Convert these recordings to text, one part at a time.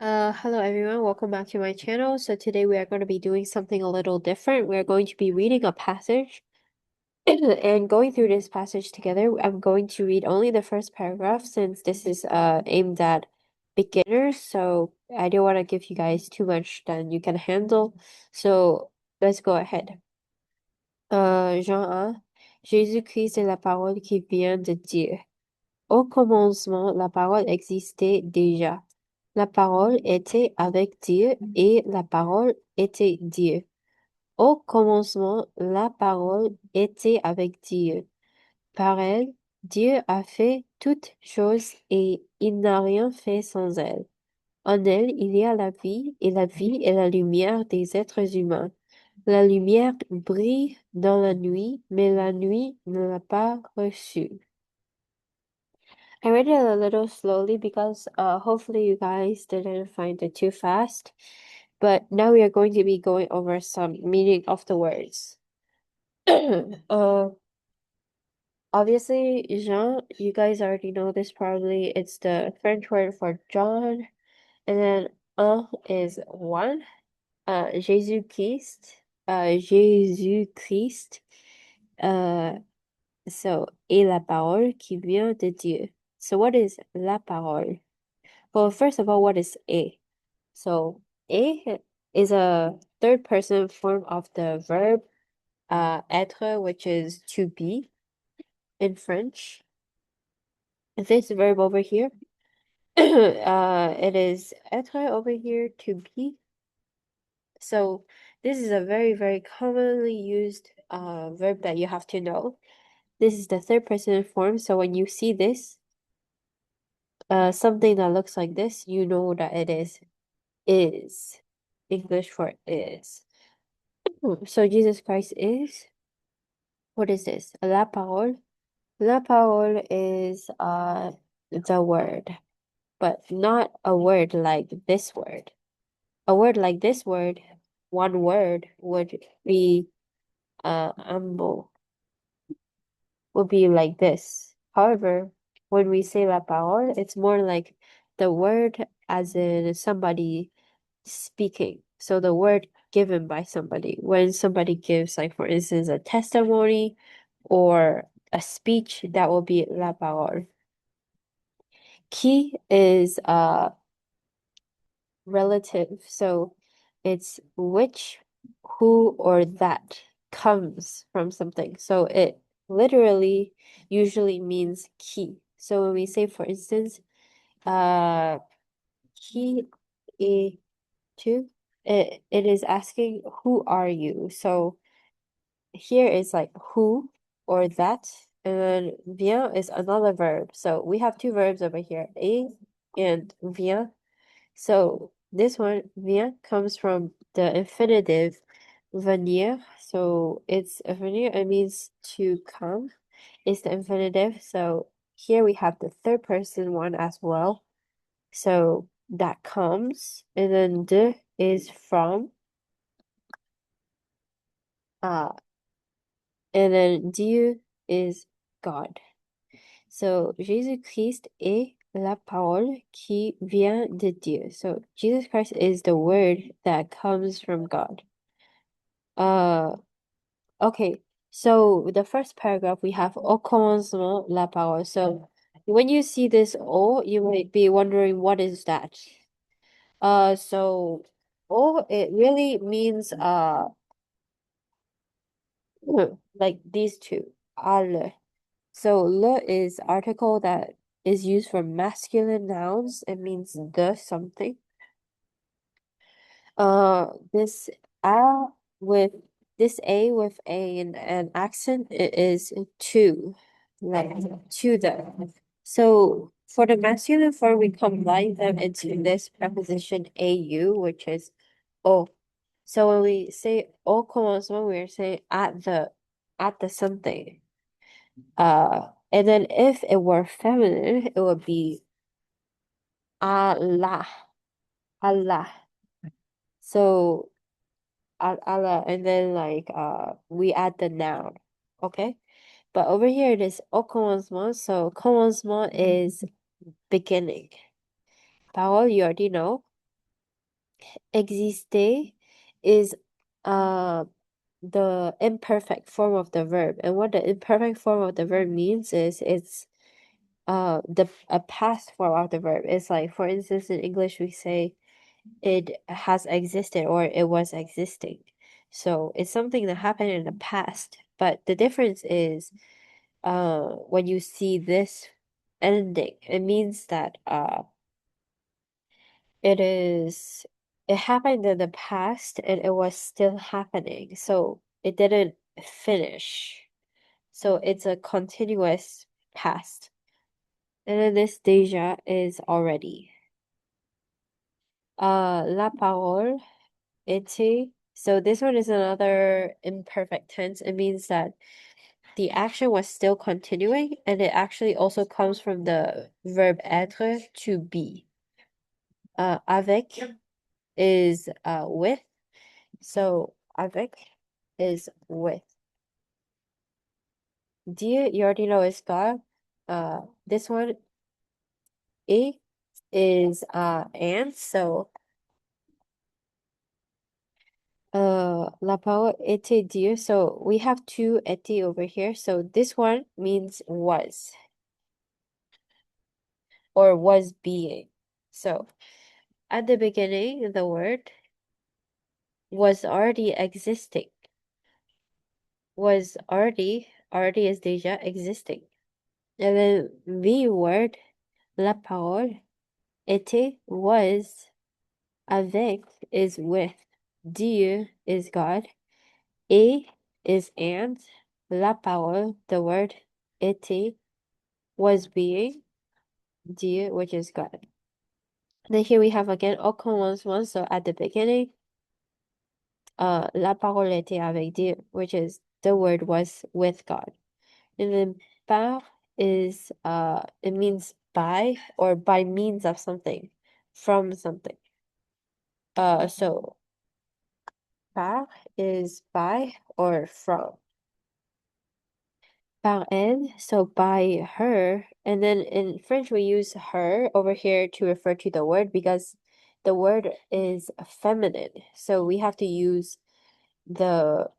Hello everyone, welcome back to my channel. So today we are going to be doing something a little different. We're going to be reading a passage and going through this passage together. I'm going to read only the first paragraph since this is aimed at beginners. So I don't want to give you guys too much than you can handle. So let's go ahead. Jean 1. Jésus-Christ est la parole qui vient de Dieu. Au commencement, la parole existait déjà. La parole était avec Dieu et la parole était Dieu. Au commencement, la parole était avec Dieu. Par elle, Dieu a fait toutes choses et il n'a rien fait sans elle. En elle, il y a la vie et la vie est la lumière des êtres humains. La lumière brille dans la nuit, mais la nuit ne l'a pas reçue. I read it a little slowly because hopefully you guys didn't find it too fast. But now we are going to be going over some meaning of the words. uh Obviously, Jean, you guys already know this probably. It's the French word for John. And then un is one. Jésus-Christ. Jésus-Christ. Uh so et la parole qui vient de Dieu. So what is la parole? Well, first of all, what is a? So a is a third person form of the verb être, which is to be in French. This verb over here, it is être over here, to be. So this is a very, very commonly used verb that you have to know. This is the third person form. So when you see this, something that looks like this, you know that it is. English for is. So Jesus Christ is, what is this? La parole. La parole is the word, but not a word like this word. A word like this word, one word would be ambo, would be like this. However, when we say la parole, it's more like the word as in somebody speaking. So the word given by somebody. When somebody gives, like for instance, a testimony or a speech, that will be la parole. Qui is relative, so it's which, who, or that comes from something. So it literally usually means qui. So when we say, for instance, qui est tu, it is asking who are you. So here is like who or that, and then vient is another verb. So we have two verbs over here, et and vient. So this one, vient, comes from the infinitive venir. So it's a venir, it means to come. It's the infinitive. So here we have the third person one as well. So that comes, and then de is from, uh, and then Dieu is God. So Jésus-Christ est la parole qui vient de Dieu. So Jesus Christ is the word that comes from God. Okay. So the first paragraph we have au commencement la parole. So when you see this au, you might be wondering what is that? So au, it really means like these two. Al. So le is article that is used for masculine nouns. It means the something. This a with this a with an accent, it is to, like to the. So for the masculine form, we combine them into this preposition au, which is o. So when we say au commencement, we're saying at the something. And then if it were feminine, it would be Allah, Allah. So Allah, and then like we add the noun, okay? But over here it is au commencement. So commencement is beginning. Parole, you already know. exister is the imperfect form of the verb. And what the imperfect form of the verb means is it's a past form of the verb. It's like, for instance, in English we say it has existed or it was existing. So it's something that happened in the past. But the difference is when you see this ending, it means that it happened in the past and it was still happening. So it didn't finish. So it's a continuous past. And then this déjà is already. La parole était. So this one is another imperfect tense. It means that the action was still continuing, and it actually also comes from the verb être, to be. Avec is with. So avec is with. Dieu, you already know, is God. This one, et is and. So la parole était Dieu. So we have two était over here. So this one means was or was being. So at the beginning, the word was already existing. Was already is déjà existing. And then the word, la parole, était, was, avec is with, Dieu is God, et is and, la parole, the word, était, was being, Dieu, which is God. Then here we have again au commencement, so at the beginning, la parole était avec Dieu, which is the word was with God. And then par is it means by or by means of something, from something. So par is by or from. Par elle, so by her, and then in French we use her over here to refer to the word because the word is feminine. So we have to use the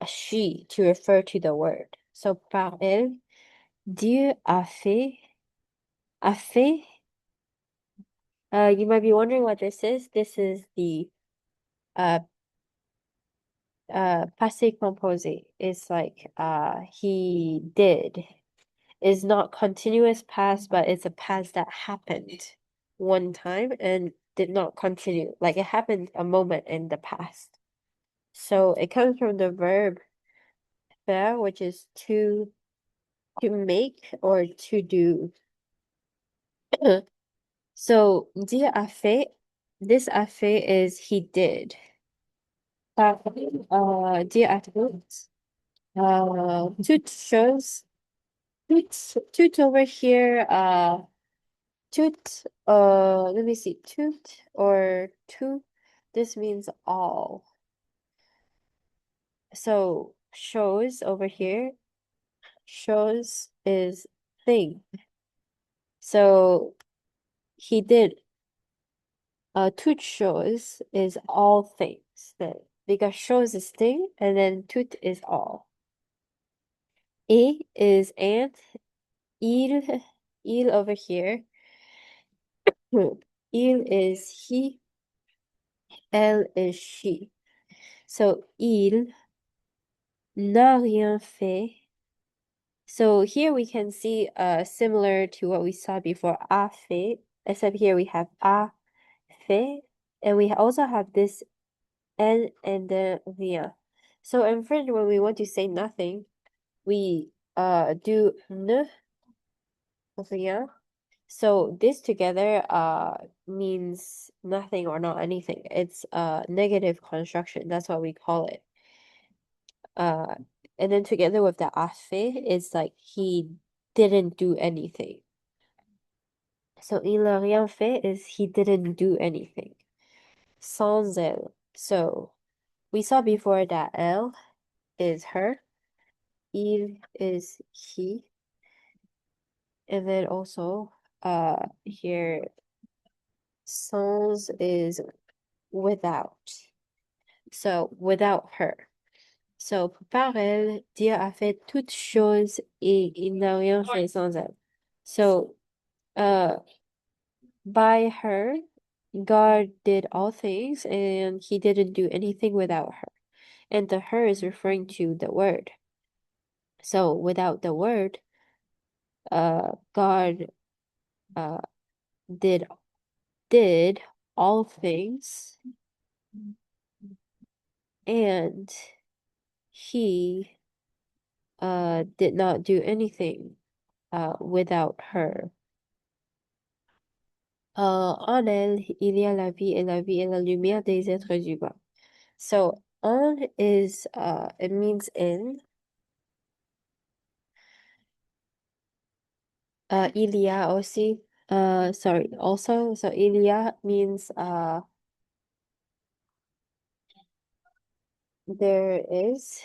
she to refer to the word. So par elle, Dieu a fait. You might be wondering what this is. This is the uh passé composé. It's like he did. It's not continuous past, but it's a past that happened one time and did not continue. Like it happened a moment in the past. So it comes from the verb faire, which is to make or to do. So dire a fait, this a fait is he did. Dire à toutes. Toute chose. Toute over here. Toute. Let me see. Toute or tout. This means all. So shows over here. Shows is thing. So he did. Toute chose is all things. That because shows is thing, and then tout is all. Et is and. Il over here. Il is he. Elle is she. So il n'a rien fait. So here we can see similar to what we saw before, a fait, except here we have a fait, and we also have this N and then rien. So in French, when we want to say nothing, we do ne, rien. So this together means nothing or not anything. It's a negative construction. That's what we call it. Uh and then together with the a fait, it's like he didn't do anything. So il n'a rien fait is he didn't do anything. Sans elle. So we saw before that elle is her. Il is he. And then also here sans is without. So, without her. So, par elle, Dieu a fait toutes choses et il n'a rien fait sans elle. So, by her, God did all things and he didn't do anything without her. And the her is referring to the word. So, without the word, God uh, did all things and he did not do anything without her. En elle, il y a la vie et la vie est la lumière des êtres humains. So en is it means in. Il y a aussi sorry, also. So il y a means there is.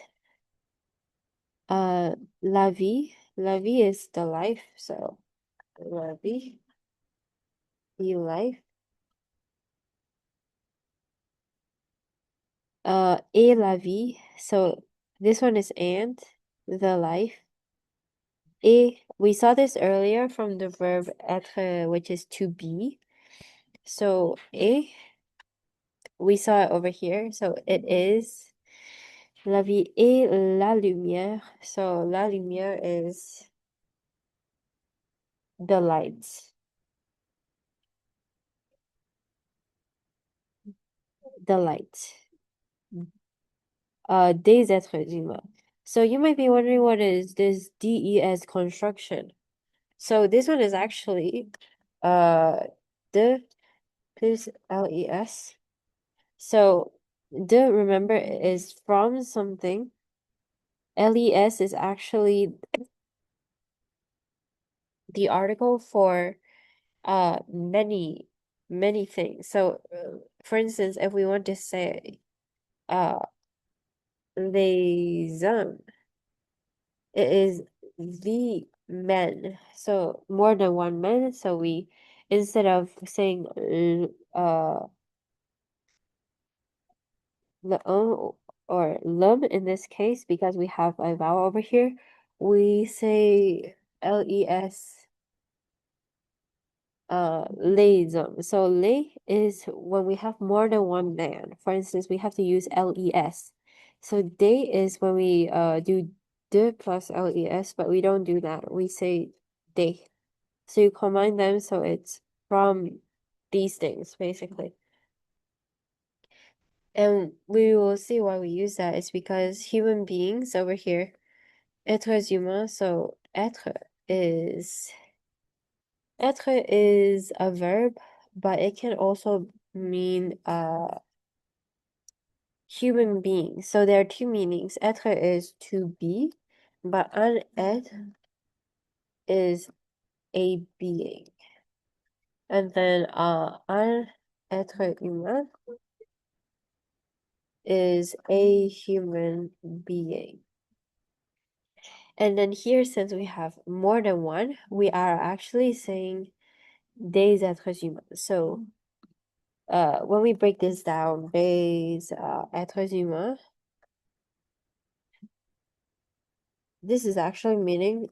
La vie. La vie is the life, so la vie, the life. Et la vie. So this one is and the life. Et we saw this earlier from the verb être, which is to be. So et we saw it over here. So it is la vie et la lumière. So la lumière is the light. The light. Des êtres humains. So you might be wondering what is this DES construction. So this one is actually the plus LES. So the, remember, is from something. LES is actually the article for many things. So for instance, if we want to say les hommes, it is the men. So more than one man. So we, instead of saying le un or l'homme in this case, because we have a vowel over here, we say les les hommes. So les is when we have more than one man. For instance, we have to use les. So they is when we do de plus les, but we don't do that. We say they. So you combine them, so it's from these things, basically. And we will see why we use that. It's because human beings over here, êtres humains, so être is a verb, but it can also mean human being. So there are two meanings. Être is to be, but un être is a being. And then un être humain is a human being. And then here, since we have more than one, we are actually saying des êtres humains. So when we break this down, des êtres humains, this is actually meaning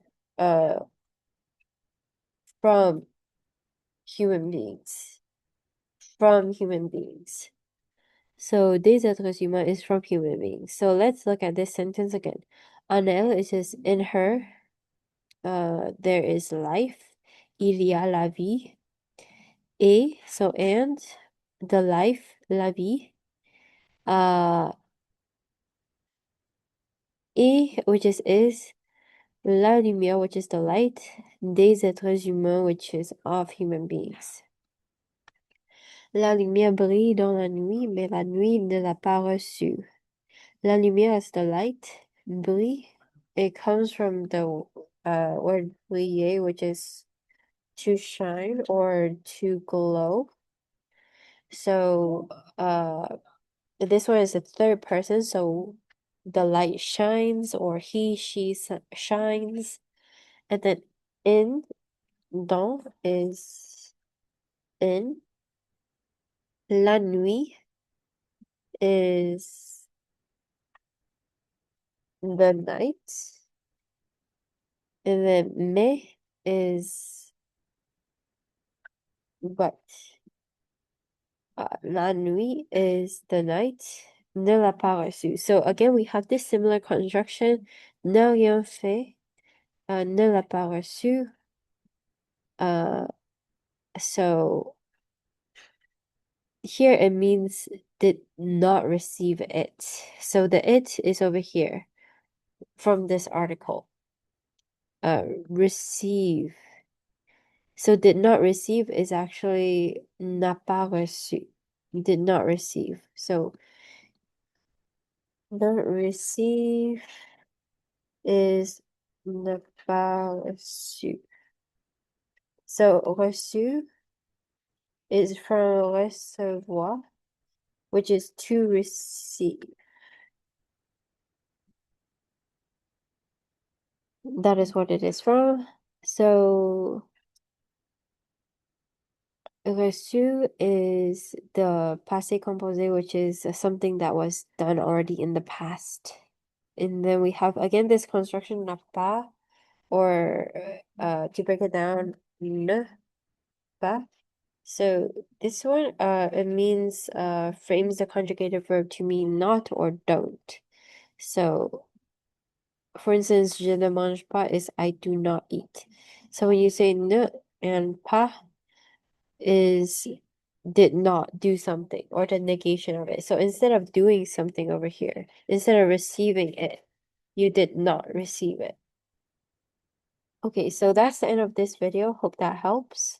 from human beings. From human beings. So des êtres humains is from human beings. So let's look at this sentence again. En elle, it says in her, there is life. Il y a la vie. Et, so and, the life, la vie. Et, which is, la lumière, which is the light, des êtres humains, which is of human beings. La lumière brille dans la nuit, mais la nuit ne l'a pas reçue. La lumière is the light, brille. It comes from the word briller, which is to shine or to glow. So this one is the third person, so the light shines or he, she shines. And then in, dans is in. La nuit is the night. And then me is what? La nuit is the night. Ne l'a pas reçu. So again, we have this similar construction. Ne rien fait. Ne l'a pas reçu. So here it means did not receive it. So the it is over here from this article. Receive. So did not receive is actually n'a pas reçu. Did not receive. So not receive is n'a pas reçu. So reçu is from recevoir, which is to receive. That is what it is from. So reçu is the passé composé, which is something that was done already in the past. And then we have again this construction n'a pas, or to break it down, ne pas. So this one it means frames the conjugated verb to mean not or don't. So for instance, je ne mange pas is I do not eat. So when you say ne and pas is did not do something or the negation of it. So instead of doing something over here, instead of receiving it, you did not receive it. Okay, so that's the end of this video. Hope that helps.